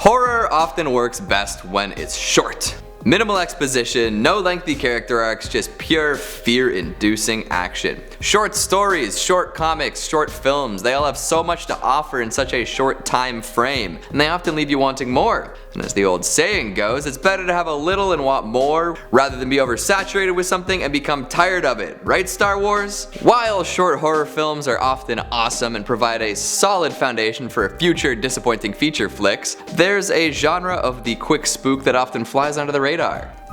Horror often works best when it's short. Minimal exposition, no lengthy character arcs, just pure fear-inducing action. Short stories, short comics, short films, they all have so much to offer in such a short time frame, and they often leave you wanting more. And as the old saying goes, it's better to have a little and want more, rather than be oversaturated with something and become tired of it, right Star Wars? While short horror films are often awesome and provide a solid foundation for future disappointing feature flicks, there's a genre of the quick spook that often flies under the radar.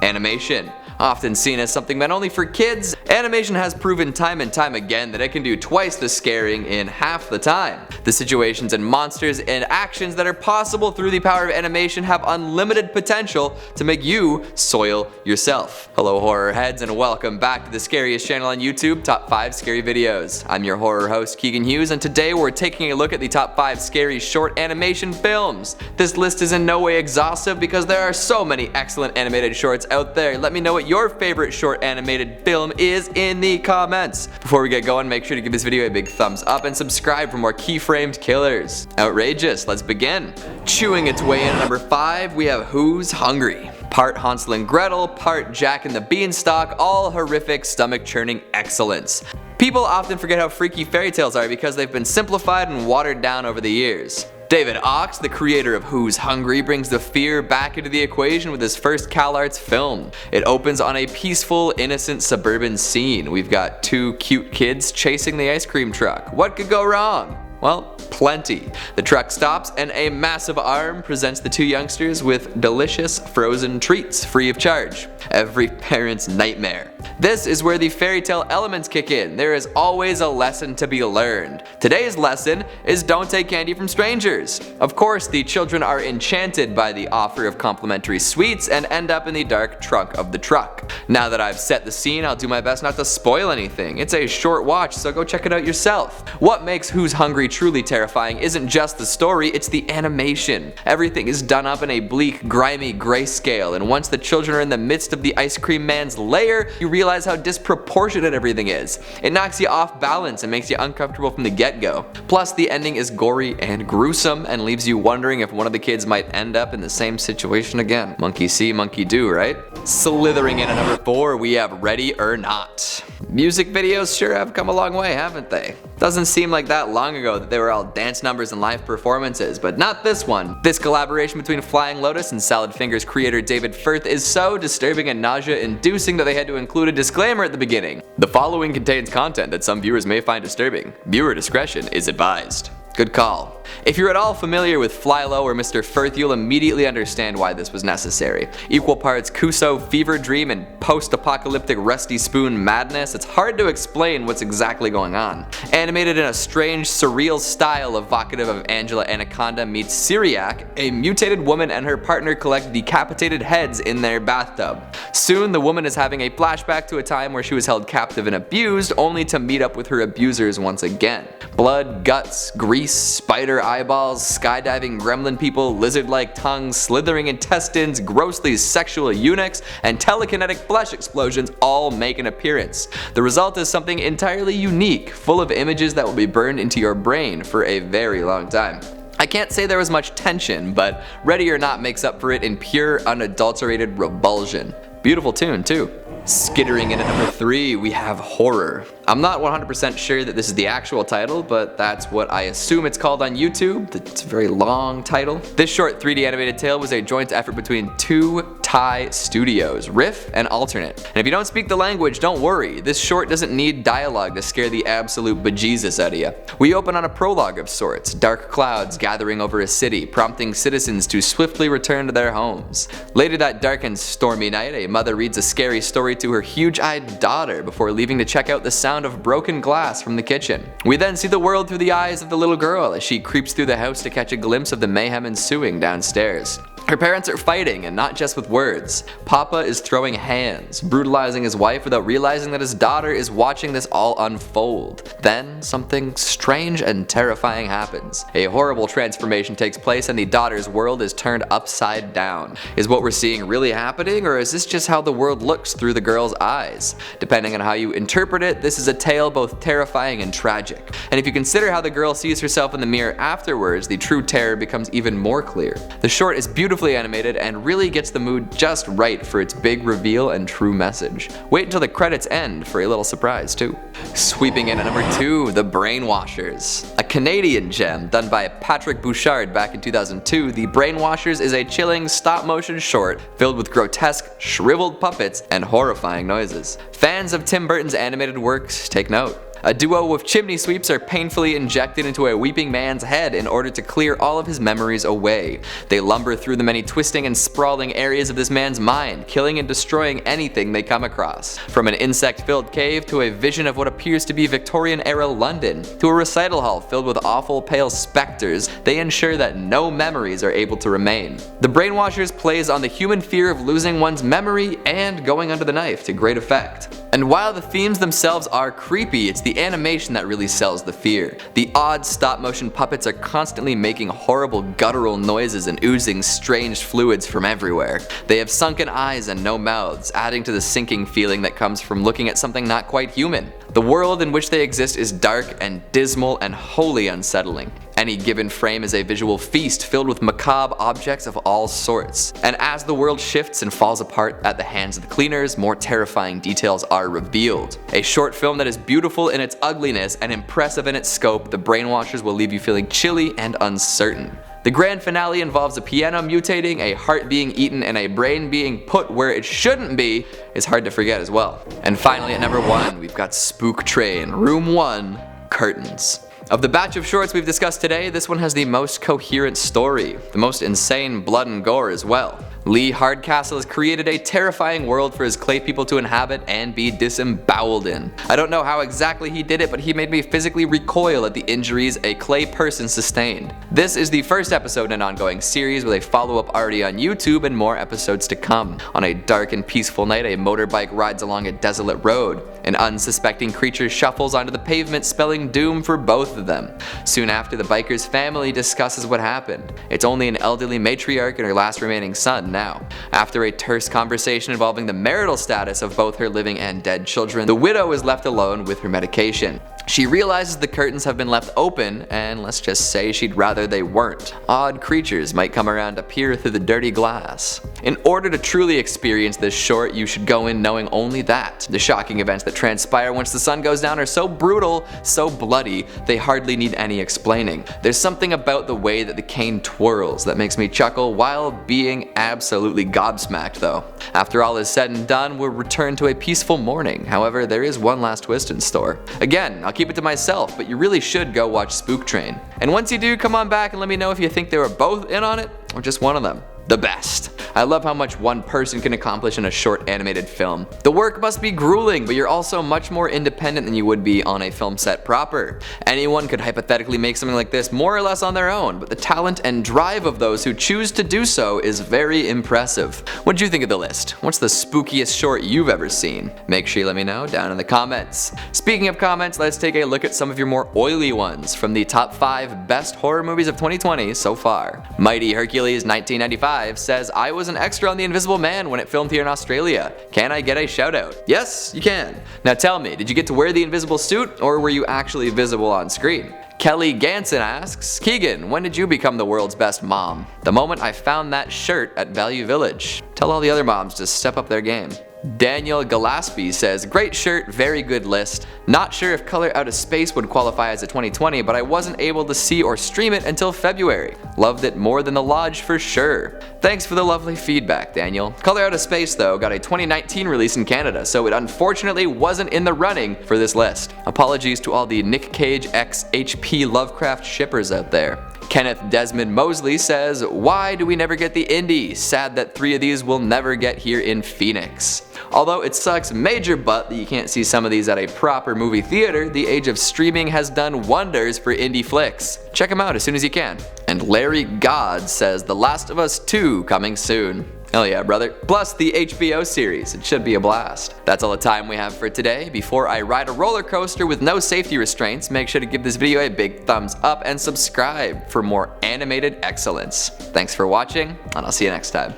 Animation. Often seen as something meant only for kids, animation has proven time and time again that it can do twice the scaring in half the time. The situations and monsters and actions that are possible through the power of animation have unlimited potential to make you soil yourself. Hello horror heads, and welcome back to the Scariest channel on YouTube, Top 5 Scary Videos. I'm your horror host Keegan Hughes, and today we're taking a look at the top 5 scary short animation films. This list is in no way exhaustive because there are so many excellent animated shorts out there. Let me know what your favorite short animated film is in the comments. Before we get going, make sure to give this video a big thumbs up and subscribe for more keyframed killers. Outrageous, let's begin. Chewing its way in at number 5, we have Who's Hungry? Part Hansel and Gretel, part Jack and the Beanstalk, all horrific, stomach-churning excellence. People often forget how freaky fairy tales are because they've been simplified and watered down over the years. David Ox, the creator of Who's Hungry, brings the fear back into the equation with his first CalArts film. It opens on a peaceful, innocent suburban scene. We've got two cute kids chasing the ice cream truck. What could go wrong? Well, plenty. The truck stops and a massive arm presents the two youngsters with delicious frozen treats free of charge. Every parent's nightmare. This is where the fairy tale elements kick in. There is always a lesson to be learned. Today's lesson is don't take candy from strangers. Of course, the children are enchanted by the offer of complimentary sweets and end up in the dark trunk of the truck. Now that I've set the scene, I'll do my best not to spoil anything. It's a short watch, so go check it out yourself. What makes Who's Hungry truly terrifying isn't just the story, it's the animation. Everything is done up in a bleak, grimy grayscale, and once the children are in the midst of the ice cream man's lair, you realize how disproportionate everything is. It knocks you off balance and makes you uncomfortable from the get-go. Plus, the ending is gory and gruesome and leaves you wondering if one of the kids might end up in the same situation again. Monkey see, monkey do, right? Slithering in at number 4, we have Ready or Not. Music videos sure have come a long way, haven't they? Doesn't seem like that long ago that they were all dance numbers and live performances, but not this one. This collaboration between Flying Lotus and Salad Fingers creator David Firth is so disturbing and nausea-inducing that they had to include a disclaimer at the beginning. The following contains content that some viewers may find disturbing. Viewer discretion is advised. Good call. If you're at all familiar with Flylo or Mr. Firth, you'll immediately understand why this was necessary. Equal parts Kuso fever dream and post-apocalyptic Rusty Spoon madness, it's hard to explain what's exactly going on. Animated in a strange, surreal style evocative of Angela Anaconda meets Syriac, a mutated woman and her partner collect decapitated heads in their bathtub. Soon, the woman is having a flashback to a time where she was held captive and abused, only to meet up with her abusers once again. Blood, guts, grease, spider eyeballs, skydiving gremlin people, lizard-like tongues, slithering intestines, grossly sexual eunuchs, and telekinetic flesh explosions all make an appearance. The result is something entirely unique, full of images that will be burned into your brain for a very long time. I can't say there was much tension, but Ready or Not makes up for it in pure, unadulterated revulsion. Beautiful tune, too. Skittering in at number 3, we have Horror. I'm not 100% sure that this is the actual title, but that's what I assume it's called on YouTube. It's a very long title. This short 3D animated tale was a joint effort between two Thai studios, Riff and Alternate. And if you don't speak the language, don't worry. This short doesn't need dialogue to scare the absolute bejesus out of you. We open on a prologue of sorts, dark clouds gathering over a city, prompting citizens to swiftly return to their homes. Later that dark and stormy night, a mother reads a scary story to her huge-eyed daughter before leaving to check out the sound of broken glass from the kitchen. We then see the world through the eyes of the little girl as she creeps through the house to catch a glimpse of the mayhem ensuing downstairs. Her parents are fighting, and not just with words. Papa is throwing hands, brutalizing his wife without realizing that his daughter is watching this all unfold. Then, something strange and terrifying happens. A horrible transformation takes place and the daughter's world is turned upside down. Is what we're seeing really happening, or is this just how the world looks through the girl's eyes? Depending on how you interpret it, this is a tale both terrifying and tragic. And if you consider how the girl sees herself in the mirror afterwards, the true terror becomes even more clear. The short is beautifully animated and really gets the mood just right for its big reveal and true message. Wait until the credits end for a little surprise too. Sweeping in at number 2, The Brainwashers. A Canadian gem done by Patrick Bouchard back in 2002, The Brainwashers is a chilling stop-motion short filled with grotesque, shriveled puppets and horrifying noises. Fans of Tim Burton's animated works take note. A duo of chimney sweeps are painfully injected into a weeping man's head in order to clear all of his memories away. They lumber through the many twisting and sprawling areas of this man's mind, killing and destroying anything they come across. From an insect-filled cave to a vision of what appears to be Victorian-era London, to a recital hall filled with awful pale specters, they ensure that no memories are able to remain. The Brainwashers plays on the human fear of losing one's memory and going under the knife to great effect. And while the themes themselves are creepy, it's the animation that really sells the fear. The odd stop-motion puppets are constantly making horrible guttural noises and oozing strange fluids from everywhere. They have sunken eyes and no mouths, adding to the sinking feeling that comes from looking at something not quite human. The world in which they exist is dark and dismal and wholly unsettling. Any given frame is a visual feast filled with macabre objects of all sorts. And as the world shifts and falls apart at the hands of the cleaners, more terrifying details are revealed. A short film that is beautiful in its ugliness and impressive in its scope, The Brainwashers will leave you feeling chilly and uncertain. The grand finale involves a piano mutating, a heart being eaten, and a brain being put where it shouldn't be. Is hard to forget as well. And finally at number 1, we've got Spooked Ray Room 1, Curtains. Of the batch of shorts we've discussed today, this one has the most coherent story, the most insane blood and gore as well. Lee Hardcastle has created a terrifying world for his clay people to inhabit and be disemboweled in. I don't know how exactly he did it, but he made me physically recoil at the injuries a clay person sustained. This is the first episode in an ongoing series with a follow-up already on YouTube and more episodes to come. On a dark and peaceful night, a motorbike rides along a desolate road. An unsuspecting creature shuffles onto the pavement, spelling doom for both of them. Soon after, the biker's family discusses what happened. It's only an elderly matriarch and her last remaining son now. After a terse conversation involving the marital status of both her living and dead children, the widow is left alone with her medication. She realizes the curtains have been left open, and let's just say she'd rather they weren't. Odd creatures might come around to peer through the dirty glass. In order to truly experience this short, you should go in knowing only that. The shocking events that transpire once the sun goes down are so brutal, so bloody, they hardly need any explaining. There's something about the way that the cane twirls that makes me chuckle while being absolutely gobsmacked though. After all is said and done, we'll return to a peaceful morning. However, there is one last twist in store. Again, I'll keep it to myself, but you really should go watch Spooked Ray. And once you do, come on back and let me know if you think they were both in on it or just one of them. The best. I love how much one person can accomplish in a short animated film. The work must be grueling, but you're also much more independent than you would be on a film set proper. Anyone could hypothetically make something like this more or less on their own, but the talent and drive of those who choose to do so is very impressive. What did you think of the list? What's the spookiest short you've ever seen? Make sure you let me know down in the comments. Speaking of comments, let's take a look at some of your more oily ones from the top 5 best horror movies of 2020 so far. Mighty Hercules 1995 says, I was an extra on The Invisible Man when it filmed here in Australia. Can I get a shout out? Yes, you can. Now tell me, did you get to wear the invisible suit or were you actually visible on screen? Kelly Ganson asks, Keegan, when did you become the world's best mom? The moment I found that shirt at Value Village. Tell all the other moms to step up their game. Daniel Gillespie says, great shirt, very good list. Not sure if Color Out of Space would qualify as a 2020, but I wasn't able to see or stream it until February. Loved it more than The Lodge for sure. Thanks for the lovely feedback, Daniel. Color Out of Space, though, got a 2019 release in Canada, so it unfortunately wasn't in the running for this list. Apologies to all the Nick Cage x H.P. Lovecraft shippers out there. Kenneth Desmond Mosley says, "Why do we never get the indie? Sad that 3 of these will never get here in Phoenix." Although it sucks major butt that you can't see some of these at a proper movie theater, the age of streaming has done wonders for indie flicks. Check them out as soon as you can. And Larry God says The Last of Us 2 coming soon. Hell yeah, brother. Plus the HBO series. It should be a blast. That's all the time we have for today. Before I ride a roller coaster with no safety restraints, make sure to give this video a big thumbs up and subscribe for more animated excellence. Thanks for watching, and I'll see you next time.